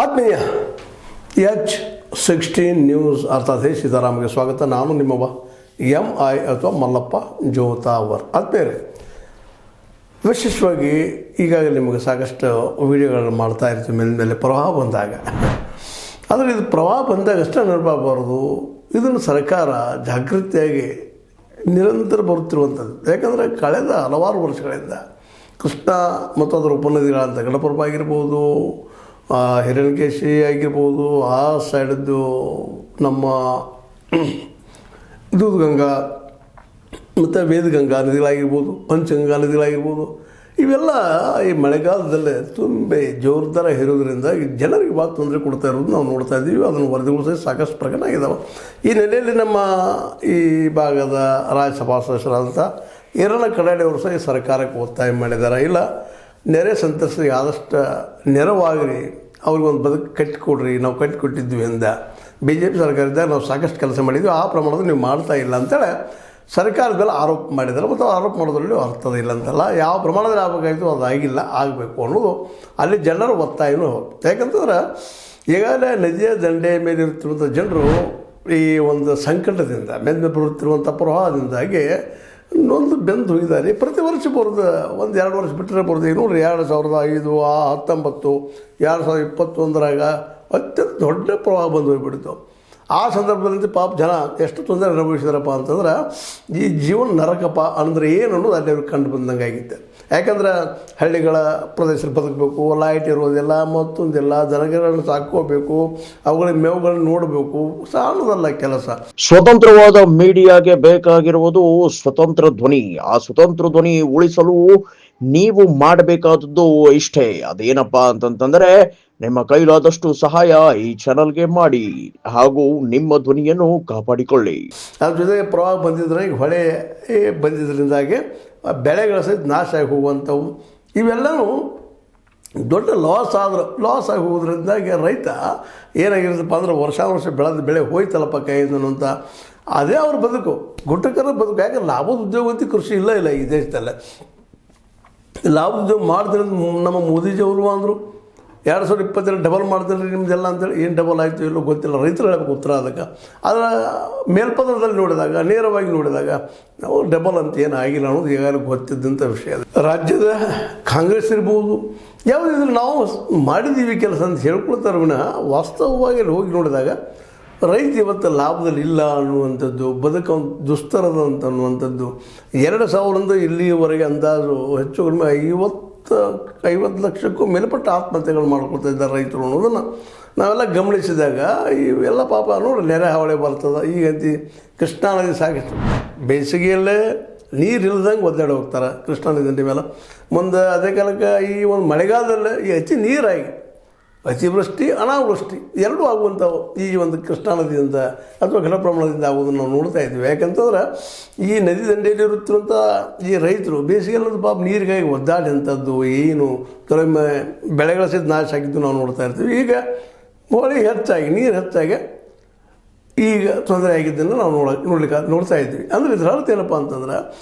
ಆತ್ಮೀಯ H16 news ಅರ್ಥಾತ್ ಸೀತಾರಾಮ್ಗೆ ಸ್ವಾಗತ. ನಾನು ನಿಮ್ಮವ MI ಅಥವಾ ಮಲ್ಲಪ್ಪ ಜೋತಾವರ್. ಆತ್ಮೀಯರೇ, ವಿಶೇಷವಾಗಿ ಈಗಾಗಲೇ ನಿಮಗೆ ಸಾಕಷ್ಟು ವಿಡಿಯೋಗಳನ್ನು ಮಾಡ್ತಾ ಇರ್ತೀವಿ ಮೇಲೆ ಪ್ರವಾಹ ಬಂದಾಗ. ಆದರೆ ಇದು ಪ್ರವಾಹ ಬಂದಾಗ ಅಷ್ಟೇ ನೆನಪಾಗಬಾರ್ದು, ಇದನ್ನು ಸರ್ಕಾರ ಜಾಗೃತಿಯಾಗಿ ನಿರಂತರ ಬರುತ್ತಿರುವಂಥದ್ದು. ಯಾಕಂದರೆ ಕಳೆದ ಹಲವಾರು ವರ್ಷಗಳಿಂದ ಕೃಷ್ಣ ಮತ್ತು ಅದರ ಉಪನದಿಗಳಂತ ಗಣಪುರಪ ಆಗಿರ್ಬೋದು, ಹಿರಣ್ಯಕೇಶಿ ಆಗಿರ್ಬೋದು, ಆ ಸೈಡದ್ದು ನಮ್ಮ ದೂಧಗಂಗಾ ಮತ್ತು ವೇದಗಂಗಾ ನದಿಗಳಾಗಿರ್ಬೋದು, ಪಂಚಗಂಗಾ ನದಿಗಳಾಗಿರ್ಬೋದು, ಇವೆಲ್ಲ ಈ ಮಳೆಗಾಲದಲ್ಲೇ ತುಂಬ ಜೋರ್ದಾರ ಇರೋದ್ರಿಂದ ಜನರಿಗೆ ಭಾಳ ತೊಂದರೆ ಕೊಡ್ತಾ ಇರೋದು ನಾವು ನೋಡ್ತಾ ಇದ್ದೀವಿ. ಅದನ್ನು ವರದಿಗಳು ಸಹ ಸಾಕಷ್ಟು ಪ್ರಕಟ ಆಗಿದ್ದಾವೆ. ಈ ನೆಲೆಯಲ್ಲಿ ನಮ್ಮ ಈ ಭಾಗದ ರಾಜ್ಯಸಭಾ ಸದಸ್ಯರಾದಂಥ ಈರಣ್ಣ ಕಡಾಡಿಯವರು ಸಹ ಈ ಸರ್ಕಾರಕ್ಕೆ ಒತ್ತಾಯ ಮಾಡಿದ್ದಾರೆ. ಇಲ್ಲ, ನೆರೆ ಸಂತ್ರಸ್ತರಿಗೆ ಆದಷ್ಟು ನೆರವಾಗ್ರಿ, ಅವ್ರಿಗೊಂದು ಬದುಕು ಕಟ್ಟಿಕೊಡ್ರಿ, ನಾವು ಕಟ್ಟಿಕೊಟ್ಟಿದ್ವಿ ಅಂದ. BJP ಸರ್ಕಾರದಾಗ ನಾವು ಸಾಕಷ್ಟು ಕೆಲಸ ಮಾಡಿದ್ವಿ, ಆ ಪ್ರಮಾಣದಲ್ಲಿ ನೀವು ಮಾಡ್ತಾ ಇಲ್ಲ ಅಂತೇಳಿ ಸರ್ಕಾರದ ಮೇಲೆ ಆರೋಪ ಮಾಡಿದ್ದಾರೆ. ಮತ್ತು ಆರೋಪ ಮಾಡೋದ್ರಲ್ಲಿ ಅರ್ಥದ ಇಲ್ಲ ಅಂತಲ್ಲ, ಯಾವ ಪ್ರಮಾಣದಲ್ಲಿ ಆಗಬೇಕಾಗಿತ್ತು ಅದು ಆಗಿಲ್ಲ, ಆಗಬೇಕು ಅನ್ನೋದು ಅಲ್ಲಿ ಜನರ ಒತ್ತಾಯನೂ ಹೌದು. ಯಾಕಂತಂದ್ರೆ ಈಗಾಗಲೇ ನದಿಯ ದಂಡೆಯ ಮೇಲೆ ಇರುತ್ತಿರುವಂಥ ಜನರು ಈ ಒಂದು ಸಂಕಟದಿಂದ ಮೇಲೆ ಬರುತ್ತಿರುವಂಥ ಪ್ರವಾಹದಿಂದಾಗಿ ನೊಂದು ಬೆಂದು ಹೋಗಿದ್ದಾರೆ. ಪ್ರತಿ ವರ್ಷ ಬರೋದು, ಒಂದು 2 ವರ್ಷ ಬಿಟ್ಟರೆ ಬರೋದು. ಈಗ ನೋಡಿರಿ, 2005, 2019, 2021 ಅತ್ಯಂತ ದೊಡ್ಡ ಪ್ರವಾಹ ಬಂದು ಹೋಗಿಬಿಡ್ತು. ಆ ಸಂದರ್ಭದಲ್ಲಿ ಪಾಪ ಜನ ಎಷ್ಟು ತೊಂದರೆ ಅನುಭವಿಸಿದಾರಪ್ಪ ಅಂತಂದ್ರೆ, ಈ ಜೀವನ ನರಕಪ್ಪ ಅಂದರೆ ಏನು ಅನ್ನೋದು ಅಲ್ಲಿ ಅವ್ರಿಗೆ ಕಂಡು ಬಂದಂಗೆ ಆಗಿತ್ತು. ಯಾಕಂದ್ರೆ ಹಳ್ಳಿಗಳ ಪ್ರದೇಶದಲ್ಲಿ ಬದುಕಬೇಕು, ಲೈಟ್ ಇರೋದಿಲ್ಲ, ಮತ್ತೊಂದಿಲ್ಲ, ದನಗಳನ್ನು ಸಾಕೋಬೇಕು, ಅವುಗಳ ಮೇವುಗಳನ್ನು ನೋಡಬೇಕು, ಸಾಣದಲ್ಲ ಕೆಲಸ. ಸ್ವತಂತ್ರವಾದ ಮೀಡಿಯಾಗೆ ಬೇಕಾಗಿರುವುದು ಸ್ವತಂತ್ರ ಧ್ವನಿ. ಆ ಸ್ವತಂತ್ರ ಧ್ವನಿ ಉಳಿಸಲು ನೀವು ಮಾಡಬೇಕಾದದ್ದು ಇಷ್ಟೇ. ಅದೇನಪ್ಪಾ ಅಂತಂತಂದ್ರೆ, ನಿಮ್ಮ ಕೈಲಾದಷ್ಟು ಸಹಾಯ ಈ ಚಾನಲ್ಗೆ ಮಾಡಿ ಹಾಗೂ ನಿಮ್ಮ ಧ್ವನಿಯನ್ನು ಕಾಪಾಡಿಕೊಳ್ಳಿ. ಅದ್ರ ಜೊತೆಗೆ ಪ್ರವಾಹ ಬಂದಿದ್ರೆ, ಈಗ ಹೊಳೆ ಬಂದಿದ್ದರಿಂದಾಗಿ ಬೆಳೆಗಳ ಸಹಿತ ನಾಶ ಆಗಿ ಹೋಗುವಂಥವು, ಇವೆಲ್ಲವೂ ದೊಡ್ಡ ಲಾಸ್ ಆಗಿ ಹೋಗೋದ್ರಿಂದಾಗಿ ರೈತ ಏನಾಗಿರುತ್ತಪ್ಪ ಅಂದ್ರೆ, ವರ್ಷ ಬೆಳೆದ ಬೆಳೆ ಹೋಯ್ತಲ್ಲಪ್ಪ ಕೈಯಿಂದ ಅಂತ ಅದೇ ಅವ್ರ ಬದುಕು, ಗುಟ್ಟಕರ ಬದುಕು. ಯಾಕಂದ್ರೆ ಲಾಭದ ಉದ್ಯೋಗ ಅಂತ ಕೃಷಿ ಇಲ್ಲ ಈ ದೇಶದಲ್ಲೇ. ಲಾಭದ ಉದ್ಯೋಗ ಮಾಡ್ತಾರೆ ನಮ್ಮ ಮೋದಿಜಿಯವರು ಅಂದರು 2022 ಡಬಲ್ ಮಾಡ್ತಾರೆ ನಿಮ್ಮದೆಲ್ಲ ಅಂತೇಳಿ. ಏನು ಡಬಲ್ ಆಯಿತು ಇಲ್ಲೋ ಗೊತ್ತಿಲ್ಲ, ರೈತರು ಹೇಳಬೇಕು ಉತ್ತರ ಅದಕ್ಕೆ. ಅದರ ಮೇಲ್ಪದರದಲ್ಲಿ ನೋಡಿದಾಗ, ನೇರವಾಗಿ ನೋಡಿದಾಗ ನಾವು ಡಬಲ್ ಅಂತ ಏನು ಆಗಿಲ್ಲ ಅನ್ನೋದು ಈಗಾಗಲೇ ಗೊತ್ತಿದ್ದಂಥ ವಿಷಯ. ರಾಜ್ಯದ ಕಾಂಗ್ರೆಸ್ ಇರ್ಬೋದು, ಯಾವುದಿದ್ರು ನಾವು ಮಾಡಿದ್ದೀವಿ ಕೆಲಸ ಅಂತ ಹೇಳ್ಕೊಳ್ತಾರೆ ವಿನಃ ವಾಸ್ತವವಾಗಿ ಹೋಗಿ ನೋಡಿದಾಗ ರೈತ ಇವತ್ತು ಲಾಭದಲ್ಲಿ ಇಲ್ಲ ಅನ್ನುವಂಥದ್ದು, ಬದುಕು ದುಸ್ತರದ ಅನ್ನುವಂಥದ್ದು. 2000 ಇಲ್ಲಿಯವರೆಗೆ ಅಂದಾಜು ಹೆಚ್ಚು ಕಡಿಮೆ 50 ಲಕ್ಷಕ್ಕೂ ಮೇಲ್ಪಟ್ಟ ಆತ್ಮಹತ್ಯೆಗಳು ಮಾಡ್ಕೊಳ್ತಾ ಇದ್ದಾರೆ ರೈತರು ಅನ್ನೋದನ್ನು ನಾವೆಲ್ಲ ಗಮನಿಸಿದಾಗ, ಇವೆಲ್ಲ ಪಾಪ ನೋಡಿ ನೆರೆ ಹಾವಳಿ ಬರ್ತದೆ. ಈಗಂತ ಕೃಷ್ಣಾ ನದಿ ಸಾಕಷ್ಟು ಬೇಸಿಗೆಯಲ್ಲೇ ನೀರು ಇಲ್ದಂಗೆ ಒದ್ದಾಡಿ ಹೋಗ್ತಾರೆ ಕೃಷ್ಣಾ ನದಿ ದಂಡೆ ಮೇಲೆ. ಮುಂದೆ ಅದೇ ಕಾಲಕ್ಕೆ ಈ ಒಂದು ಮಳೆಗಾಲದಲ್ಲೇ ಈ ಅತಿ ನೀರಾಗಿ ಅತಿವೃಷ್ಟಿ ಅನಾವೃಷ್ಟಿ ಎರಡೂ ಆಗುವಂಥವು ಈ ಒಂದು ಕೃಷ್ಣಾ ನದಿಯಿಂದ ಅಥವಾ ಘನ ಪ್ರಮಾಣದಿಂದ ಆಗೋದನ್ನು ನಾವು ನೋಡ್ತಾ ಇದ್ದೀವಿ. ಯಾಕಂತಂದ್ರೆ ಈ ನದಿ ದಂಡೆಯಲ್ಲಿ ಇರುತ್ತಿರುವಂಥ ಈ ರೈತರು ಬೇಸಿಗೆಲ್ಲದ ಪಾಪ ನೀರಿಗಾಗಿ ಒದ್ದಾಡಿ ಅಂಥದ್ದು, ಏನು ಕೆಲವೊಮ್ಮೆ ಬೆಳೆಗಳ ಸಹಿತ ನಾಶ ಆಗಿದ್ದು ನಾವು ನೋಡ್ತಾ ಇರ್ತೀವಿ. ಈಗ ಮಳೆ ಹೆಚ್ಚಾಗಿ, ನೀರು ಹೆಚ್ಚಾಗಿ ಈಗ ತೊಂದರೆ ಆಗಿದ್ದನ್ನು ನಾವು ನೋಡ್ತಾ ಇದ್ವಿ. ಅಂದರೆ ಇದ್ರ ಅರ್ಥ ಏನಪ್ಪ ಅಂತಂದ್ರೆ,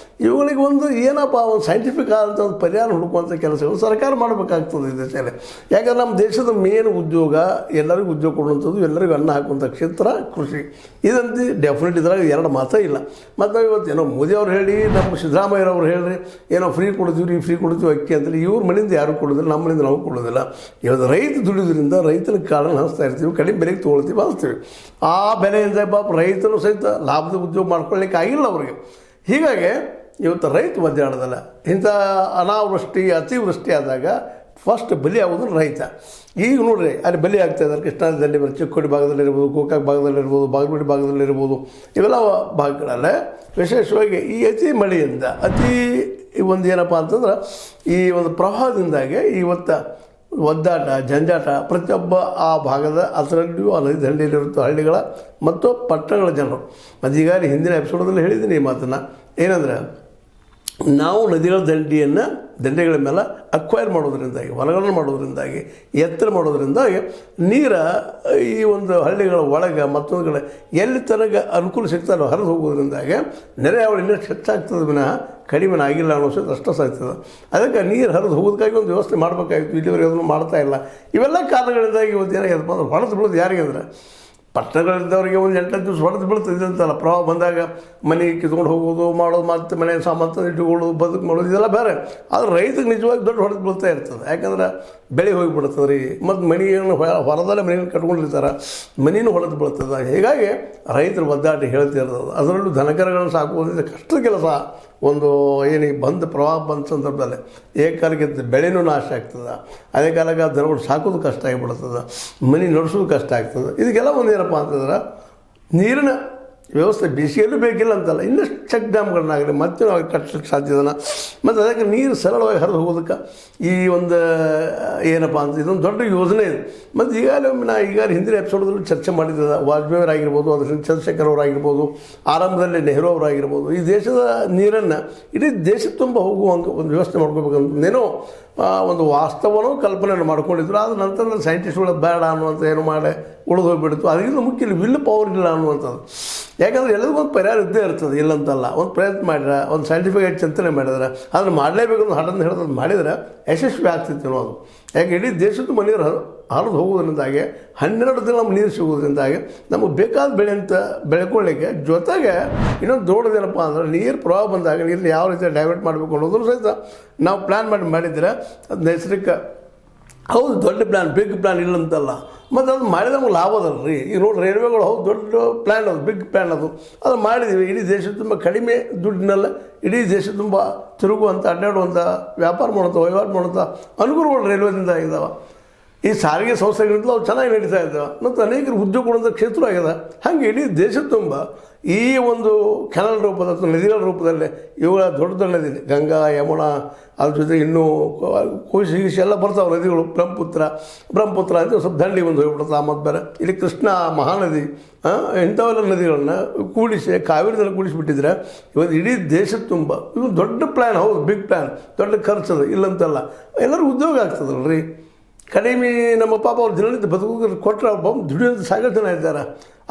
ಇವುಗಳಿಗೆ ಒಂದು ಏನಪ್ಪ ಒಂದು ಸೈಂಟಿಫಿಕ್ ಆದಂಥ ಒಂದು ಪರಿಹಾರ ಹುಡುಕುವಂಥ ಕೆಲಸಗಳು ಸರ್ಕಾರ ಮಾಡಬೇಕಾಗ್ತದೆ ಈ ದೇಶದಲ್ಲಿ. ಯಾಕಂದ್ರೆ ನಮ್ಮ ದೇಶದ ಮೇನ್ ಉದ್ಯೋಗ, ಎಲ್ಲರಿಗೂ ಉದ್ಯೋಗ ಕೊಡುವಂಥದ್ದು, ಎಲ್ಲರಿಗೂ ಅನ್ನ ಹಾಕುವಂಥ ಕ್ಷೇತ್ರ ಕೃಷಿ. ಇದಂತೂ ಡೆಫಿನೆಟ್ ಇದ್ರಾಗ 2 ಮಾತೇ ಇಲ್ಲ. ಮತ್ತು ಇವತ್ತು ಏನೋ ಮೋದಿ ಅವ್ರು ಹೇಳಿ, ನಮ್ಮ ಸಿದ್ದರಾಮಯ್ಯವ್ರು ಹೇಳ್ರಿ ಏನೋ ಫ್ರೀ ಕೊಡ್ತೀವಿ ಅಕ್ಕಿ ಅಂತೇಳಿ, ಇವ್ರ ಮನೆಯಿಂದ ಯಾರು ಕೊಡೋದಿಲ್ಲ, ನಮ್ಮ ಮನೆಯಿಂದ ನಾವು ಕೊಡೋದಿಲ್ಲ. ಇವತ್ತು ರೈತ ದುಡಿಯೋದ್ರಿಂದ ರೈತನ ಕಾಳನ್ನು ಹಂಚ್ತಾ ಇರ್ತೀವಿ, ಕಡಿಮೆ ಬೆಲೆಗೆ ತೊಗೊಳ್ತೀವಿ, ಹಂಚ್ತೀವಿ. ಆ ಬೆಲೆ ಪಾಪ ರೈತರು ಸಹಿತ ಲಾಭದ ಉದ್ಯೋಗ ಮಾಡ್ಕೊಳ್ಳಿಕ್ಕೆ ಆಗಿಲ್ಲ ಅವ್ರಿಗೆ. ಹೀಗಾಗಿ ಇವತ್ತು ರೈತ ಒದ್ದಾಡೋದಲ್ಲ. ಇಂಥ ಅನಾವೃಷ್ಟಿ ಅತಿವೃಷ್ಟಿ ಆದಾಗ ಫಸ್ಟ್ ಬಲಿ ಆಗೋದು ರೈತ. ಈಗ ನೋಡ್ರಿ, ಅಲ್ಲಿ ಬಲಿ ಆಗ್ತಾ ಇದ್ದಾರೆ ಕೃಷ್ಣಾ ನದಿಯಲ್ಲಿ, ಚಿಕ್ಕೋಡಿ ಭಾಗದಲ್ಲಿರ್ಬೋದು, ಗೋಕಾಕ್ ಭಾಗದಲ್ಲಿರ್ಬೋದು, ಬಾಗಲಕೋಟೆ ಭಾಗದಲ್ಲಿರ್ಬೋದು, ಇವೆಲ್ಲ ಭಾಗಗಳಲ್ಲೇ ವಿಶೇಷವಾಗಿ ಈ ಅತಿ ಮಳೆಯಿಂದ ಒಂದು ಏನಪ್ಪ ಅಂತಂದ್ರೆ, ಈ ಒಂದು ಪ್ರವಾಹದಿಂದಾಗಿ ಇವತ್ತು ಒದ್ದಾಟ ಜಂಜಾಟ ಪ್ರತಿಯೊಬ್ಬ ಆ ಭಾಗದ ಅದರಲ್ಲಿಯೂ ಆ ನದಿ ದಂಡೆಯಲ್ಲಿರುವಂಥ ಹಳ್ಳಿಗಳ ಮತ್ತು ಪಟ್ಟಣಗಳ ಜನರು. ಮತ್ತು ಈಗಾಗಲೇ ಹಿಂದಿನ ಎಪಿಸೋಡಲ್ಲಿ ಹೇಳಿದ್ದೀನಿ ಈ ಮಾತನ್ನು. ಏನಂದರೆ, ನಾವು ನದಿಗಳ ದಂಡೆಗಳ ಮೇಲೆ ಅಕ್ವೈರ್ ಮಾಡೋದ್ರಿಂದಾಗಿ, ಹೊಲಗಳನ್ನು ಮಾಡೋದ್ರಿಂದಾಗಿ, ಎತ್ತರ ಮಾಡೋದ್ರಿಂದಾಗಿ ನೀರು ಈ ಒಂದು ಹಳ್ಳಿಗಳ ಒಳಗೆ ಮತ್ತೊಂದು ಕಡೆ ಎಲ್ಲಿ ತನಕ ಅನುಕೂಲ ಸಿಗ್ತಾರೋ ಹರಿದು ಹೋಗೋದ್ರಿಂದಾಗಿ ನೆರೆ ಹಾವಳಿ ಇನ್ನಷ್ಟು ಹೆಚ್ಚಾಗ್ತದೆ ವಿನಃ ಕಡಿಮೆ ಆಗಿಲ್ಲ ಅನ್ನೋ ಅಷ್ಟು ಸಾಯ್ತದೆ. ಅದಕ್ಕೆ ನೀರು ಹರಿದು ಹೋಗೋದಕ್ಕಾಗಿ ಒಂದು ವ್ಯವಸ್ಥೆ ಮಾಡಬೇಕಾಗಿತ್ತು, ಇಲ್ಲಿವರೆಗೆ ಅದನ್ನು ಮಾಡ್ತಾ ಇಲ್ಲ. ಇವೆಲ್ಲ ಕಾರಣಗಳಿಂದಾಗಿ ಇವತ್ತು ಏನಾಗಿದೆಪ್ಪ ಅಂದ್ರೆ ಹೊಡೆದು ಬೀಳೋದು ಯಾರಿಗೆ ಅಂದ್ರೆ ಪಟ್ಟಣಗಳಿದ್ದವರಿಗೆ ಒಂದು 8 ದಿವಸ ಹೊಡೆದು ಬೀಳ್ತದೆ ಅಂತಲ್ಲ. ಪ್ರವಾಹ ಬಂದಾಗ ಮನೆ ಕಿತ್ಕೊಂಡು ಹೋಗೋದು ಮಾಡೋದು, ಮತ್ತು ಮನೆ ಸಾಮಾನು ಇಟ್ಟುಕೊಳ್ಳೋದು, ಬದುಕು ಮಾಡೋದು ಇದೆಲ್ಲ ಬೇರೆ. ಆದರೆ ರೈತಗೆ ನಿಜವಾಗಿ ದೊಡ್ಡ ಹೊಡೆದು ಬೀಳ್ತಾ ಇರ್ತದೆ. ಯಾಕಂದ್ರೆ ಬೆಳೆ ಹೋಗಿಬಿಡ್ತದೆ ರೀ, ಮತ್ತು ಮನೆಯನ್ನು ಹೊರದಲ್ಲೇ ಮನೆಯನ್ನು ಕಟ್ಕೊಂಡಿರ್ತಾರೆ, ಮನೆಯೂ ಹೊಡೆದು ಬೀಳ್ತದೆ. ಹೀಗಾಗಿ ರೈತರು ಒದ್ದಾಟ ಹೇಳ್ತಿರ್ತದೆ. ಅದರಲ್ಲೂ ದನಕರಗಳನ್ನು ಸಾಕುವುದರಿಂದ ಕಷ್ಟದ ಕೆಲಸ. ಒಂದು ಏನು ಬಂದು ಪ್ರವಾಹ ಬಂದ ಸಂದರ್ಭದಲ್ಲಿ ಏಕಾಲಕ್ಕೆ ಬೆಳೆನೂ ನಾಶ ಆಗ್ತದೆ, ಅದೇ ಕಾಲಕ್ಕೆ ದನಗಳು ಸಾಕೋದು ಕಷ್ಟ ಆಗಿಬಿಡ್ತದೆ, ಮನೆ ನಡೆಸೋದು ಕಷ್ಟ ಆಗ್ತದೆ. ಇದಕ್ಕೆಲ್ಲ ಒಂದು ಏನಪ್ಪ ಅಂತಂದ್ರೆ ನೀರಿನ ವ್ಯವಸ್ಥೆ ಬೇಸಿಗೆಯಲ್ಲೂ ಬೇಕಿಲ್ಲ ಅಂತಲ್ಲ, ಇನ್ನಷ್ಟು ಚೆಕ್ ಡ್ಯಾಮ್ಗಳನ್ನಾಗಲಿ ಮತ್ತೆ ನಾವು ಕಟ್ಟಲಿಕ್ಕೆ ಸಾಧ್ಯದನ. ಮತ್ತು ಅದಕ್ಕೆ ನೀರು ಸರಳವಾಗಿ ಹರಿದು ಹೋಗೋದಕ್ಕೆ ಈ ಒಂದು ಏನಪ್ಪ ಅಂತ ಇದೊಂದು ದೊಡ್ಡ ಯೋಜನೆ ಇದೆ. ಮತ್ತು ಈಗಾಗಲೇ ಹಿಂದಿನ ಎಪಿಸೋಡ್ದಲ್ಲೂ ಚರ್ಚೆ ಮಾಡಿದ್ದ ವಾಜಪೇಯಿ ಅವರಾಗಿರ್ಬೋದು, ಅದರಿಂದ ಚಂದ್ರಶೇಖರ್ ಅವರಾಗಿರ್ಬೋದು, ಆರಂಭದಲ್ಲಿ ನೆಹರು ಅವರಾಗಿರ್ಬೋದು, ಈ ದೇಶದ ನೀರನ್ನು ಇಡೀ ದೇಶದ ತುಂಬ ಹೋಗುವಂಗೆ ಒಂದು ವ್ಯವಸ್ಥೆ ಮಾಡ್ಕೋಬೇಕಂತೇನೋ ಒಂದು ವಾಸ್ತವನೋ ಕಲ್ಪನೆಯನ್ನು ಮಾಡ್ಕೊಂಡಿದ್ರು. ಆದ ನಂತರ ಸೈಂಟಿಸ್ಟ್ಗಳು ಬೇಡ ಅನ್ನುವಂಥ ಏನು ಮಾಡಿ ಉಳಿದು ಹೋಗಿಬಿಡ್ತು. ಅದರಿಂದ ಮುಖ್ಯ ಇಲ್ಲಿ ವಿಲ್ ಪವರ್ ಇಲ್ಲ ಅನ್ನುವಂಥದ್ದು. ಯಾಕಂದರೆ ಎಲ್ಲದಕ್ಕೂ ಒಂದು ಪರಿಹಾರ ಇದ್ದೇ ಇರ್ತದೆ, ಇಲ್ಲಂತಲ್ಲ. ಒಂದು ಪ್ರಯತ್ನ ಮಾಡಿದ್ರೆ, ಒಂದು ಸೈಂಟಿಫಿಕ್ ಆಗಿ ಚಿಂತನೆ ಮಾಡಿದ್ರೆ, ಅದನ್ನು ಮಾಡಲೇಬೇಕು ಅಂತ ಹಠದಿಂದ ಹಿಡಿದು ಮಾಡಿದರೆ ಯಶಸ್ವಿ ಆಗ್ತಿತ್ತು ಅನ್ನೋದು. ಯಾಕೆ ಇಡೀ ದೇಶದ ನೀರು ಹರಿದು ಹೋಗೋದ್ರಿಂದಾಗಿ 12 ದಿನ ನಮ್ಗೆ ನೀರು ಸಿಗೋದ್ರಿಂದಾಗಿ ನಮಗೆ ಬೇಕಾದ ಬೆಳೆ ಅಂತ ಬೆಳ್ಕೊಳ್ಳಿಕ್ಕೆ, ಜೊತೆಗೆ ಇನ್ನೊಂದು ದೊಡ್ಡದೇನಪ್ಪ ಅಂದ್ರೆ ನೀರು ಪ್ರವಾಹ ಬಂದಾಗ ನೀರನ್ನ ಯಾವ ರೀತಿ ಡೈವರ್ಟ್ ಮಾಡಬೇಕು ಅನ್ನೋದ್ರ ಸಹಿತ ನಾವು ಪ್ಲ್ಯಾನ್ ಮಾಡಿದರೆ ಅದು ನೈಸರ್ಗಿಕ ಹೌದು, ದೊಡ್ಡ ಪ್ಲ್ಯಾನ್, ಬಿಗ್ ಪ್ಲ್ಯಾನ್ ಇಲ್ಲಂತಲ್ಲ. ಮತ್ತು ಅದು ಮಾಡಿದ್ರೆ ನಮ್ಗೆ ಲಾಭ ಅದಲ್ಲ ರೀ. ಈಗ ನೋಡಿ ರೈಲ್ವೆಗಳು ಹೌದು ದೊಡ್ಡ ಪ್ಲ್ಯಾನ್, ಅದು ಬಿಗ್ ಪ್ಲ್ಯಾನ್, ಅದು ಮಾಡಿದ್ದೀವಿ. ಇಡೀ ದೇಶ ತುಂಬ ಕಡಿಮೆ ದುಡ್ಡಿನಲ್ಲ ಇಡೀ ದೇಶ ತುಂಬ ತಿರುಗುವಂಥ, ಅಡ್ಡಾಡುವಂಥ, ವ್ಯಾಪಾರ ಮಾಡುವಂಥ, ವಹಿವಾಟು ಮಾಡುವಂಥ ಅನುಕೂಲಗಳು ರೈಲ್ವೆದಿಂದ ಇದ್ದಾವೆ. ಈ ಸಾರಿಗೆ ಸಂಸ್ಥೆಗಳಿಂದ ಅವು ಚೆನ್ನಾಗಿ ನಡೀತಾ ಇದ್ದಾವೆ. ಮತ್ತು ಅನೇಕರು ಉದ್ಯೋಗ ಕೊಡುವಂಥ ಕ್ಷೇತ್ರ ಆಗಿದೆ. ಹಾಗೆ ಇಡೀ ದೇಶದ ತುಂಬ ಈ ಒಂದು ಕೆನಲ್ ರೂಪದ ಅಥವಾ ನದಿಗಳ ರೂಪದಲ್ಲಿ ಇವುಗಳ ದೊಡ್ಡ ದೊಡ್ಡ ನದಿ, ಗಂಗಾ, ಯಮುನಾ, ಅದ್ರ ಜೊತೆ ಇನ್ನೂ ಕೋಶಿ ಗೀಶಿ ಎಲ್ಲ ಬರ್ತಾವೆ ನದಿಗಳು. ಬ್ರಹ್ಮಪುತ್ರ ಅಂತ ಸ್ವಲ್ಪ ದಂಡಿ ಒಂದು ಹೋಗ್ಬಿಡುತ್ತೆ. ಮತ್ತು ಬೇರೆ ಇಲ್ಲಿ ಕೃಷ್ಣ ಮಹಾನದಿ, ಇಂಥವೆಲ್ಲ ನದಿಗಳನ್ನ ಕೂಡಿಸಿ ಕಾವೇರಿದಲ್ಲಿ ಕೂಡಿಸಿಬಿಟ್ಟಿದ್ರೆ ಇವತ್ತು ಇಡೀ ದೇಶದ ತುಂಬ ಇದು ದೊಡ್ಡ ಪ್ಲ್ಯಾನ್. ಹೌದು, ಬಿಗ್ ಪ್ಲ್ಯಾನ್, ದೊಡ್ಡ ಖರ್ಚದು ಇಲ್ಲಂತಲ್ಲ. ಎಲ್ಲರಿಗೂ ಉದ್ಯೋಗ ಆಗ್ತದಲ್ಲ ರೀ. ಕಡಿಮೆ ನಮ್ಮ ಪಾಪ ಅವ್ರು ದಿನನಿತ್ಯ ಬದುಕು ಕೊಟ್ಟರೆ ಅವ್ರು ದುಡಿಯೋಂಥ ಸಾಕಷ್ಟು ಜನ ಇದ್ದಾರೆ.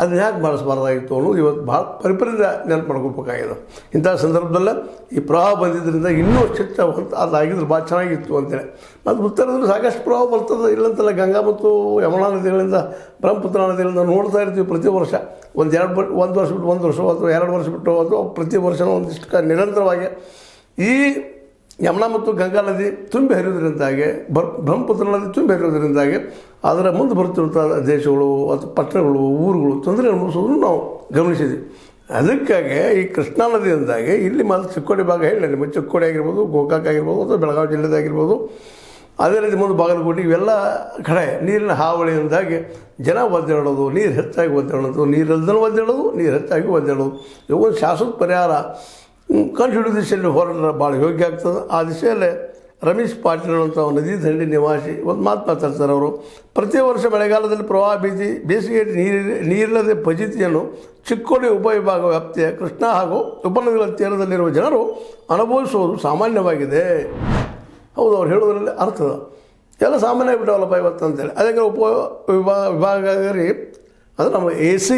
ಅದನ್ನ ಯಾಕೆ ಮಾಡಿಸ್ಬಾರ್ದಾಗಿತ್ತು ಅನ್ನೋದು ಇವತ್ತು ಭಾಳ ಪರಿಪರಿಂದ ನೆನಪು ಮಾಡ್ಕೋಬೇಕಾಗಿದೆ. ಇಂಥ ಸಂದರ್ಭದಲ್ಲೇ ಈ ಪ್ರವಾಹ ಬಂದಿದ್ದರಿಂದ ಇನ್ನೂ ಹೆಚ್ಚು ಅದಾಗಿದ್ರೆ ಭಾಳ ಚೆನ್ನಾಗಿತ್ತು ಅಂತೇಳಿ. ಮತ್ತು ಉತ್ತರದಲ್ಲಿ ಸಾಕಷ್ಟು ಪ್ರವಾಹ ಬರ್ತದೆ, ಇಲ್ಲಂತಲ್ಲ. ಗಂಗಾ ಮತ್ತು ಯಮುನಾ ನದಿಗಳಿಂದ, ಬ್ರಹ್ಮಪುತ್ರ ನದಿಗಳಿಂದ ನೋಡ್ತಾ ಇರ್ತೀವಿ ಪ್ರತಿ ವರ್ಷ. ಒಂದು ವರ್ಷ ಬಿಟ್ಟು ಒಂದು ವರ್ಷ ಅಥವಾ 2 ವರ್ಷ ಬಿಟ್ಟು ಅಥವಾ ಪ್ರತಿ ವರ್ಷವೂ ಒಂದಿಷ್ಟು ನಿರಂತರವಾಗಿ ಈ ಯಮುನಾ ಮತ್ತು ಗಂಗಾ ನದಿ ತುಂಬಿ ಹರಿಯೋದ್ರಿಂದಾಗಿ, ಬ್ರಹ್ಮಪುತ್ರ ನದಿ ತುಂಬಿ ಹರಿಯೋದ್ರಿಂದಾಗಿ ಅದರ ಮುಂದೆ ಬರ್ತಿರುವಂಥ ದೇಶಗಳು ಅಥವಾ ಪಟ್ಟಣಗಳು, ಊರುಗಳು ತೊಂದರೆ ಅನುಭವಿಸೋದನ್ನು ನಾವು ಗಮನಿಸಿದ್ವಿ. ಅದಕ್ಕಾಗಿ ಈ ಕೃಷ್ಣಾ ನದಿಯಿಂದಾಗಿ ಇಲ್ಲಿ ಮತ್ತು ಚಿಕ್ಕೋಡಿ ಭಾಗ ಹೇಳಿ, ನಿಮ್ಮ ಚಿಕ್ಕೋಡಿ ಆಗಿರ್ಬೋದು, ಗೋಕಾಕ್ ಆಗಿರ್ಬೋದು, ಅಥವಾ ಬೆಳಗಾವಿ ಜಿಲ್ಲೆದಾಗಿರ್ಬೋದು, ಅದೇ ರೀತಿ ಮುಂದೆ ಬಾಗಲಕೋಟೆ, ಇವೆಲ್ಲ ಕಡೆ ನೀರಿನ ಹಾವಳಿಯಿಂದಾಗಿ ಜನ ಒದ್ದಾಡೋದು, ನೀರು ಹೆಚ್ಚಾಗಿ ಒದ್ದಾಡೋದು, ನೀರಿಲ್ದನೂ ಒದ್ದಾಡೋದು, ನೀರು ಹೆಚ್ಚಾಗಿ ಒದ್ದಾಡೋದು. ಇವೊಂದು ಶಾಶ್ವತ ಪರಿಹಾರ ಕಂಡುಹಿಡಿದ ದಿಶೆಯಲ್ಲಿ ಹೊರಟ್ರೆ ಭಾಳ ಯೋಗ್ಯ ಆಗ್ತದೆ. ಆ ದಿಶೆಯಲ್ಲೇ ರಮೇಶ್ ಪಾಟೀಲ್ ಅಂತ ನದಿ ದಂಡಿ ನಿವಾಸಿ ಒಂದು ಮಾತು ಮಾತಾಡ್ತಾರೆ ಅವರು. ಪ್ರತಿ ವರ್ಷ ಮಳೆಗಾಲದಲ್ಲಿ ಪ್ರವಾಹ ಬೇಸಿಗೆ ನೀರಿಲ್ಲದೆ ಫಜಿತಿಯನ್ನು ಚಿಕ್ಕೋಡಿ ಉಪವಿಭಾಗ ವ್ಯಾಪ್ತಿಯ ಕೃಷ್ಣಾ ಹಾಗೂ ಉಪನದಿಗಳ ತೀರದಲ್ಲಿರುವ ಜನರು ಅನುಭವಿಸುವುದು ಸಾಮಾನ್ಯವಾಗಿದೆ. ಹೌದು, ಅವ್ರು ಹೇಳೋದ್ರಲ್ಲಿ ಅರ್ಥದ ಎಲ್ಲ ಸಾಮಾನ್ಯ ಬಿಟ್ಟವಲ್ಲಪ್ಪ ಇವತ್ತು ಅಂತೇಳಿ. ಅದಕ್ಕೆ ವಿಭಾಗ ರೀ ಅದು ನಮ್ಮ AC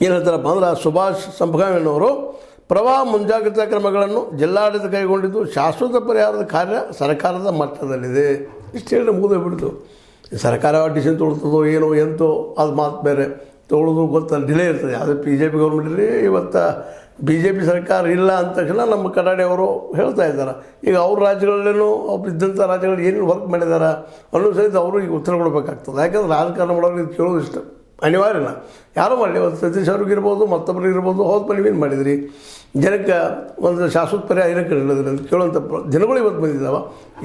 ಏನು ಹೇಳ್ತಾರಪ್ಪ ಅಂದ್ರೆ ಸುಭಾಷ್ ಸಂಭಗಾಮಿಯವರು ಪ್ರವಾಹ ಮುಂಜಾಗ್ರತಾ ಕ್ರಮಗಳನ್ನು ಜಿಲ್ಲಾಡಳಿತ ಕೈಗೊಂಡಿದ್ದು ಶಾಶ್ವತ ಪರಿಹಾರದ ಕಾರ್ಯ ಸರ್ಕಾರದ ಮಟ್ಟದಲ್ಲಿದೆ. ಇಷ್ಟು ಹೇಳಿ ಮುಗಿದೋಗ್ಬಿಡ್ತು. ಸರ್ಕಾರ ಡಿಸಿಷನ್ ತೊಗೊಳ್ತದೋ ಏನೋ ಎಂತೋ ಅದು ಮಾತು ಬೇರೆ. ತೊಗೊಳ್ಳೋದು ಗೊತ್ತಲ್ಲ, ಡಿಲೇ ಇರ್ತದೆ. ಅದು BJP ಗೌರ್ಮೆಂಟ್ ಇರಲಿ, ಇವತ್ತು BJP ಸರ್ಕಾರ ಇಲ್ಲ ಅಂದ ತಕ್ಷಣ ನಮ್ಮ ಕನ್ನಡಿಯವರು ಹೇಳ್ತಾ ಇದ್ದಾರೆ. ಈಗ ಅವ್ರ ರಾಜ್ಯಗಳಲ್ಲೇನೋ ಅವ್ರು ಇದ್ದಂಥ ರಾಜ್ಯಗಳು ಏನೇನು ವರ್ಕ್ ಮಾಡಿದ್ದಾರೆ ಅನ್ನೋ ಸಹಿತ ಅವರು ಈಗ ಉತ್ತರ ಕೊಡಬೇಕಾಗ್ತದೆ. ಯಾಕಂದ್ರೆ ರಾಜಕಾರಣ ಮಾಡೋರಿಗೆ ಇದು ಕೇಳೋದು ಇಷ್ಟ ಅನಿವಾರ್ಯನ. ಯಾರು ಮಾಡಲಿ, ಇವತ್ತು ಸತೀಶ್ ಅವ್ರಿಗಿರ್ಬೋದು, ಮತ್ತೊಬ್ಬರಿಗಿರ್ಬೋದು, ಹೌದು ನೀವೇನು ಮಾಡಿದಿರಿ, ಜನಕ್ಕೆ ಒಂದು ಶಾಶ್ವತ ಪರಿಹಾರ ಏನಕ್ಕೆ ಹೇಳಿದ್ರಿ ಅಂತ ಕೇಳುವಂಥ ಜನಗಳು ಇವತ್ತು ಬಂದಿದ್ದಾವೆ.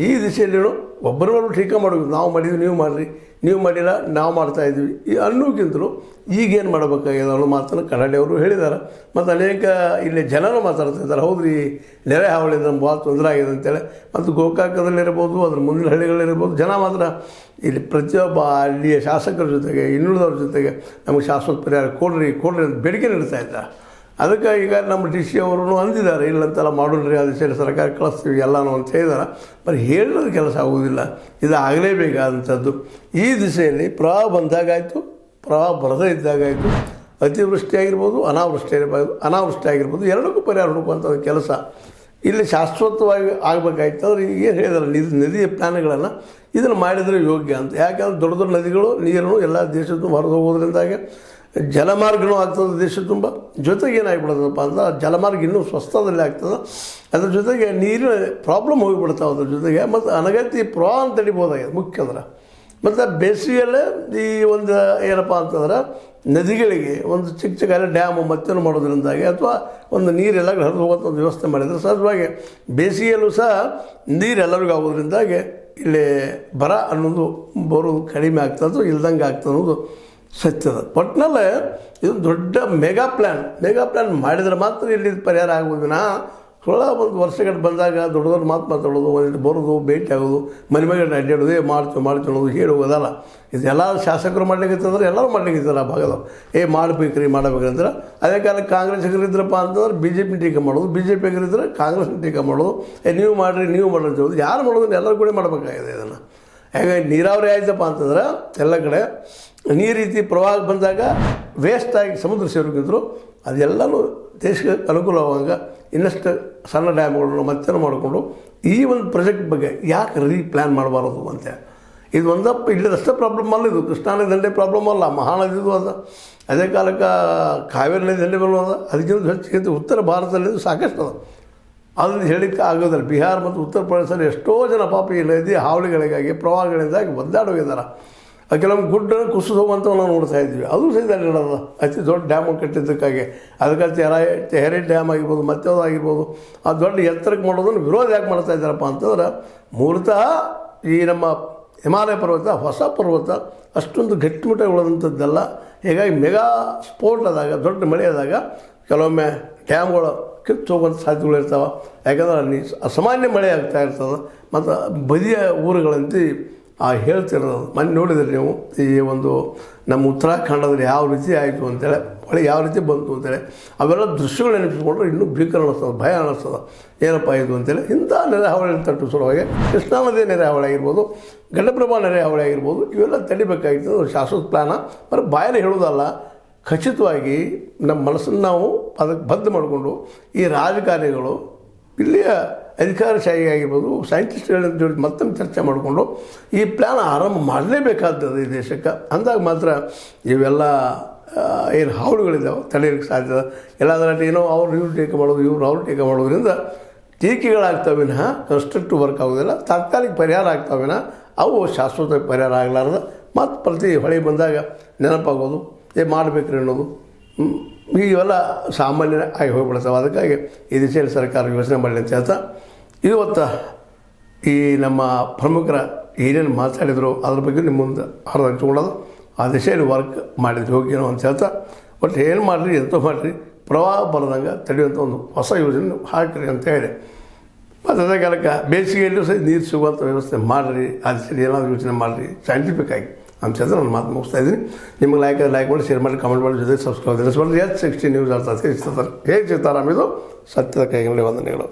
ಈ ದಿಶೆಯಲ್ಲಿನೂ ಒಬ್ಬರವರು ಟೀಕೆ ಮಾಡೋದು, ನಾವು ಮಾಡಿದ್ವಿ ನೀವು ಮಾಡಿರಿ, ನೀವು ಮಾಡಿಲ್ಲ ನಾವು ಮಾಡ್ತಾಯಿದ್ವಿ ಈ ಅನ್ನೋಕ್ಕಿಂತಲೂ ಈಗೇನು ಮಾಡಬೇಕಾಗಿದೆ ಅನ್ನೋ ಮಾತನ್ನು ಕನ್ನಡಿಯವರು ಹೇಳಿದ್ದಾರೆ. ಮತ್ತು ಅನೇಕ ಇಲ್ಲಿ ಜನರು ಮಾತಾಡ್ತಿದ್ದಾರೆ. ಹೌದ್ರಿ, ನೆರೆ ಹಾವಳಿಯಿಂದ ನಮ್ಗೆ ಭಾಳ ತೊಂದರೆ ಆಗಿದೆ ಅಂತೇಳಿ. ಮತ್ತು ಗೋಕಾಕದಲ್ಲಿರ್ಬೋದು, ಅದ್ರ ಮುಂದಿನ ಹಳ್ಳಿಗಳಿರ್ಬೋದು, ಜನ ಮಾತ್ರ ಇಲ್ಲಿ ಪ್ರತಿಯೊಬ್ಬ ಅಲ್ಲಿಯ ಶಾಸಕರ ಜೊತೆಗೆ ಇನ್ನುಳಿದವ್ರ ಜೊತೆಗೆ ನಮಗೆ ಶಾಶ್ವತ ಪರಿಹಾರ ಕೊಡ್ರಿ ಅಂತ ಬೇಡಿಕೆ ನೀಡ್ತಾ ಇದ್ದಾರೆ. ಅದಕ್ಕೆ ಈಗ ನಮ್ಮ ಡಿ ಸಿ ಅವರು ಅಂದಿದ್ದಾರೆ, ಇಲ್ಲಂತೆಲ್ಲ ಮಾಡೋಣ್ರಿ ಅದು ಸರಿ ಸರ್ಕಾರ ಕಳಿಸ್ತೀವಿ ಎಲ್ಲನೂ ಅಂತ ಹೇಳಿದಾರೆ. ಬರೀ ಹೇಳೋದು ಕೆಲಸ ಆಗೋದಿಲ್ಲ, ಇದು ಆಗಲೇಬೇಕಾದಂಥದ್ದು. ಈ ದಿಸೆಯಲ್ಲಿ ಪ್ರವಾಹ ಬಂದಾಗಾಯಿತು, ಪ್ರವಾಹ ಬರದೇ ಇದ್ದಾಗಾಯಿತು, ಅತಿವೃಷ್ಟಿ ಆಗಿರ್ಬೋದು, ಅನಾವೃಷ್ಟಿ ಆಗಿರ್ಬೋದು, ಎರಡಕ್ಕೂ ಪರಿಹಾರ ಹುಡುಕುವಂಥ ಕೆಲಸ ಇಲ್ಲಿ ಶಾಶ್ವತವಾಗಿ ಆಗಬೇಕಾಯ್ತು. ಅಂದ್ರೆ ಈಗ ಏನು ಹೇಳಿದಾರೆ, ನದಿಯ ಪ್ಲಾನ್ಗಳನ್ನು ಇದನ್ನು ಮಾಡಿದರೆ ಯೋಗ್ಯ ಅಂತ. ಯಾಕಂದ್ರೆ ದೊಡ್ಡ ದೊಡ್ಡ ನದಿಗಳು ನೀರನ್ನು ಎಲ್ಲ ದೇಶದ ಹೊರದು ಹೋಗೋದ್ರಿಂದಾಗೆ ಜಲಮಾರ್ಗನೂ ಆಗ್ತದೆ ದೇಶ ತುಂಬ. ಜೊತೆಗೆ ಏನಾಗಿಬಿಡೋದಪ್ಪ ಅಂದ್ರೆ ಜಲಮಾರ್ಗ ಇನ್ನೂ ಸ್ವಸ್ಥದಲ್ಲಿ ಆಗ್ತದೆ. ಅದ್ರ ಜೊತೆಗೆ ನೀರಿನ ಪ್ರಾಬ್ಲಮ್ ಹೋಗಿಬಿಡ್ತಾವೆ. ಅದ್ರ ಜೊತೆಗೆ ಮತ್ತು ಅನಗತ್ಯ ಪ್ರವಾಹ ತಡಿಬೋದಾಗಿದೆ ಮುಖ್ಯ ಅಂದ್ರೆ. ಮತ್ತು ಬೇಸಿಗೆಯಲ್ಲೇ ಈ ಒಂದು ಏನಪ್ಪ ಅಂತಂದ್ರೆ ನದಿಗಳಿಗೆ ಒಂದು ಚಿಕ್ಕ ಚಿಕ್ಕ ಡ್ಯಾಮು ಮತ್ತೇನು ಮಾಡೋದ್ರಿಂದಾಗಿ ಅಥವಾ ಒಂದು ನೀರೆಲ್ಲ ಹರಿದು ಹೋಗುವಂಥ ಒಂದು ವ್ಯವಸ್ಥೆ ಮಾಡಿದರೆ ಸಹಜವಾಗಿ ಬೇಸಿಗೆಯಲ್ಲೂ ಸಹ ನೀರೆಲ್ಲರಿಗೂ ಆಗೋದ್ರಿಂದಾಗಿ ಇಲ್ಲಿ ಬರ ಅನ್ನೋದು ಬರೋದು ಕಡಿಮೆ ಆಗ್ತದೆ, ಇಲ್ದಂಗೆ ಆಗ್ತದೆ ಅನ್ನೋದು ಸತ್ಯದ. ಒಟ್ಟಿನಲ್ಲೇ ಇದು ದೊಡ್ಡ ಮೆಗಾ ಪ್ಲ್ಯಾನ್ ಮಾಡಿದರೆ ಮಾತ್ರ ಇಲ್ಲಿ ಪರಿಹಾರ ಆಗೋದಿನ. ಒಂದು ವರ್ಷಗಟ್ಟು ಬಂದಾಗ ದೊಡ್ಡದವ್ರು ಮಾತಾಡೋದು, ಒಂದು ಬರೋದು, ಭೇಟಿ ಆಗೋದು, ಮನೆ ಮೇಲೆ ಅಡ್ಡಾಡೋದು, ಮಾಡ್ತೀವಿ ಅನ್ನೋದು ಹೇಳಿ ಹೋಗೋದಲ್ಲ. ಇದೆಲ್ಲ ಶಾಸಕರು ಮಾಡ್ಲಿಕ್ಕೆ ಎಲ್ಲರೂ ಮಾಡ್ಲಿಕ್ಕೆ ಆ ಭಾಗದವ್ರು ಮಾಡಬೇಕಂದ್ರೆ ಅದೇ ಕಾಲಕ್ಕೆ ಕಾಂಗ್ರೆಸ್ಗರಿದ್ರಪ್ಪ ಅಂತಂದ್ರೆ ಬಿ ಜೆ ಪಿ ಟೀಕೆ ಮಾಡೋದು, ಬಿ ಜೆ ಪಿಗರಿದ್ರೆ ಕಾಂಗ್ರೆಸ್ನ ಟೀಕೆ ಮಾಡೋದು. ನೀವು ಮಾಡಿರಿ ಅಂತ ಹೇಳೋದು. ಯಾರು ಮಾಡೋದನ್ನ ಎಲ್ಲರೂ ಕೂಡ ಮಾಡಬೇಕಾಗಿದೆ ಇದನ್ನು. ಹಾಗಾಗಿ ನೀರಾವರಿ ಆಯ್ತಪ್ಪ ಅಂತಂದ್ರೆ ಎಲ್ಲ ಕಡೆ ನೀರು ರೀತಿ ಪ್ರವಾಹ ಬಂದಾಗ ವೇಸ್ಟಾಗಿ ಸಮುದ್ರ ಸೇರೋಗಿದ್ರು ಅದೆಲ್ಲನೂ ದೇಶಕ್ಕೆ ಅನುಕೂಲವಾಗ ಇನ್ನಷ್ಟು ಸಣ್ಣ ಡ್ಯಾಮ್ಗಳನ್ನು ಮತ್ತೇನು ಮಾಡಿಕೊಂಡು ಈ ಒಂದು ಪ್ರಾಜೆಕ್ಟ್ ಬಗ್ಗೆ ಯಾಕೆ ಪ್ಲ್ಯಾನ್ ಮಾಡಬಾರದು ಅಂತ. ಇದು ಒಂದಪ್ಪ ಇಲ್ಲದಷ್ಟೇ ಪ್ರಾಬ್ಲಮ್ ಅಲ್ಲ, ಇದು ಕೃಷ್ಣಾ ನದಿ ದಂಡೆ ಪ್ರಾಬ್ಲಮ್ ಅಲ್ಲ, ಮಹಾನದಿದು ಅದ. ಅದೇ ಕಾಲಕ್ಕೆ ಕಾವೇರಿ ನದಿ ದಂಡೆ ಬರೋದು ಅದ. ಅದಕ್ಕಿಂತ ಹೆಚ್ಚಿಗೆ ಉತ್ತರ ಭಾರತದಲ್ಲಿ ಸಾಕಷ್ಟು ಅದ. ಅದನ್ನು ಹೇಳಿಕ್ಕೆ ಆಗೋದಿಲ್ಲ. ಬಿಹಾರ ಮತ್ತು ಉತ್ತರ ಪ್ರದೇಶದಲ್ಲಿ ಎಷ್ಟೋ ಜನ ಪಾಪ ಈ ನದಿ ಹಾವಳಿಗಳಿಗಾಗಿ ಪ್ರವಾಹಗಳಿಂದಾಗಿ ಒದ್ದಾಡೋಗಿದ್ದಾರೆ. ಕೆಲವೊಂದು ಗುಡ್ಡ ಕುಸಿದು ಹೋಗುವಂಥವು ನಾವು ನೋಡ್ತಾ ಇದ್ವಿ. ಅದು ಸಹಿತ ಇರೋದು ಅತಿ ದೊಡ್ಡ ಡ್ಯಾಮು ಕಟ್ಟಿದ್ದಕ್ಕಾಗಿ. ಅದಕ್ಕೆ ತೆಹರಿ ಡ್ಯಾಮ್ ಆಗಿರ್ಬೋದು, ಮತ್ತೇದು ಆಗಿರ್ಬೋದು, ಆ ದೊಡ್ಡ ಎತ್ತರಕ್ಕೆ ಮಾಡೋದನ್ನು ವಿರೋಧ ಯಾಕೆ ಮಾಡ್ತಾ ಇದ್ದಾರಪ್ಪ ಅಂತಂದ್ರೆ ಮೂಲತಃ ಈ ನಮ್ಮ ಹಿಮಾಲಯ ಪರ್ವತ, ಹೊಸ ಪರ್ವತ ಅಷ್ಟೊಂದು ಗಟ್ಟಿಮುಟ್ಟಾಗಿ ಉಳಿದಂಥದ್ದೆಲ್ಲ. ಹೀಗಾಗಿ ಮೆಗಾ ಸ್ಫೋಟದಾಗ ದೊಡ್ಡ ಮಳೆ ಆದಾಗ ಕೆಲವೊಮ್ಮೆ ಡ್ಯಾಮ್ಗಳು ಕಿತ್ತು ಹೋಗುವಂಥ ಸಾಧ್ಯತೆಗಳಿರ್ತಾವೆ. ಯಾಕಂದ್ರೆ ಅಸಾಮಾನ್ಯ ಮಳೆ ಆಗ್ತಾ ಇರ್ತದೆ. ಮತ್ತು ಬದಿಯ ಊರುಗಳಂತೆ ಹೇಳ್ತಿರೋದು ಮೊನ್ನೆ ನೋಡಿದ್ರಿ ನೀವು. ಈ ಒಂದು ನಮ್ಮ ಉತ್ತರಾಖಂಡದಲ್ಲಿ ಯಾವ ರೀತಿ ಆಯಿತು ಅಂತೇಳಿ, ಮಳೆ ಯಾವ ರೀತಿ ಬಂತು ಅಂತೇಳಿ ಅವೆಲ್ಲ ದೃಶ್ಯಗಳು ನೆನಪಿಸ್ಕೊಂಡ್ರೆ ಇನ್ನೂ ಭೀಕರ ಅನ್ನಿಸ್ತದೆ, ಭಯ ಅನ್ನಿಸ್ತದೆ. ಏನಪ್ಪ ಇದು ಅಂತೇಳಿ ಇಂಥ ನೆರೆ ಹಾವಳಿ ತಟ್ಟು ಸಲುವಾಗಿ ಕೃಷ್ಣಾ ನದಿ ನೆರೆ ಹಾವಳಿ ಆಗಿರ್ಬೋದು, ಘಟಪ್ರಭಾ ನೆರೆ ಹಾವಳಿ ಆಗಿರ್ಬೋದು, ಇವೆಲ್ಲ ತಡಿಬೇಕಾಗಿತ್ತು. ಶಾಶ್ವತ ಪ್ಲ್ಯಾನ ಬರೀ ಬಾಯಲ್ಲಿ ಹೇಳೋದಲ್ಲ, ಖಚಿತವಾಗಿ ನಮ್ಮ ಮನಸ್ಸನ್ನು ನಾವು ಅದಕ್ಕೆ ಬದ್ಧ ಮಾಡಿಕೊಂಡು ಈ ರಾಜಕಾರಣಿಗಳು ಇಲ್ಲಿಯ ಅಧಿಕಾರಶಾಹಿ ಆಗಿರ್ಬೋದು, ಸೈಂಟಿಸ್ಟ್ಗಳ ಜೊತೆ ಮತ್ತೊಮ್ಮೆ ಚರ್ಚೆ ಮಾಡಿಕೊಂಡು ಈ ಪ್ಲ್ಯಾನ್ ಆರಂಭ ಮಾಡಲೇಬೇಕಾಗ್ತದೆ ಈ ದೇಶಕ್ಕೆ. ಅಂದಾಗ ಮಾತ್ರ ಇವೆಲ್ಲ ಏನು ಹಾವಳಿಗಳಿದ್ದಾವೆ ತಡೆಯೋಕ್ಕೆ ಸಾಧ್ಯ. ಎಲ್ಲದರಲ್ಲಿ ಏನೋ ಇವ್ರು ಟೀಕೆ ಮಾಡೋದು, ಅವ್ರು ಟೀಕೆ ಮಾಡೋದ್ರಿಂದ ಟೀಕೆಗಳಾಗ್ತವೆ ವಿನಃ ಕನ್ಸ್ಟ್ರಕ್ಟಿವ್ ವರ್ಕ್ ಆಗೋದಿಲ್ಲ. ತಾತ್ಕಾಲಿಕ ಪರಿಹಾರ ಆಗ್ತವೆ ವಿನಃ ಅವು ಶಾಶ್ವತ ಪರಿಹಾರ ಆಗಲಾರ್ದು ಮತ್ತು ಪ್ರತಿ ಹೊಳೆ ಬಂದಾಗ ನೆನಪಾಗೋದು, ಮಾಡಬೇಕ್ರಿ ಅನ್ನೋದು ಇವೆಲ್ಲ ಸಾಮಾನ್ಯ ಆಗಿ ಹೋಗಿಬಿಡ್ತಾವೆ. ಅದಕ್ಕಾಗಿ ಈ ದಿಶೆಯಲ್ಲಿ ಸರ್ಕಾರ ಯೋಚನೆ ಮಾಡಲಿ ಅಂತ ಹೇಳ್ತಾ ಇವತ್ತು ಈ ನಮ್ಮ ಪ್ರಮುಖರ ಏನೇನು ಮಾತಾಡಿದರು ಅದ್ರ ಬಗ್ಗೆ ನಿಮ್ಮ ಮುಂದೆ ಅರ್ಧ ಹಂಚ್ಕೊಳ್ಳೋದು, ಆ ದಿಶೆಯಲ್ಲಿ ವರ್ಕ್ ಮಾಡಿದ್ರೆ ಹೋಗ್ಯನೋ ಅಂತ ಹೇಳ್ತಾ ಒಟ್ಟು ಏನು ಮಾಡಿರಿ ಎಂತೋ ಮಾಡಿರಿ ಪ್ರವಾಹ ಬರದಂಗೆ ತಡೆಯುವಂಥ ಒಂದು ಹೊಸ ಯೋಜನೆ ಹಾಕಿರಿ ಅಂತ ಹೇಳಿ ಮತ್ತು ಅದೇ ಕಾಲಕ್ಕೆ ಬೇಸಿಗೆಯಲ್ಲೂ ಸಹ ನೀರು ಸಿಗುವಂಥ ವ್ಯವಸ್ಥೆ ಮಾಡಿರಿ. ಆ ದಿಶೆಯಲ್ಲಿ ಏನಾದರೂ ಯೋಚನೆ ಮಾಡಿರಿ ಸೈಂಟಿಫಿಕ್ ಆಗಿ ಅಂತ ಹೇಳಿದ್ರೆ ನಾನು ಮಾತು ಮುಗಿಸ್ತಾ ಇದ್ದೀನಿ. ನಿಮಗೆ ಲೈಕ್ ಮಾಡಿ, ಶೇರ್ ಮಾಡಿ, ಕಮೆಂಟ್ ಮಾಡಿ, ಜೊತೆ ಸಬ್ಸ್ಕ್ರೈಬ್ ತಿಳಿಸ್ಬಾರ್ದು. H60 ನ್ಯೂಸ್ ಅರ್ಥ ಹೇಗೆ ಸಿಗ್ತಾರಾಮ್ ಇದು ಸತ್ಯದ ಕೈಗಳಲ್ಲಿ ವಂದನೆಗಳು.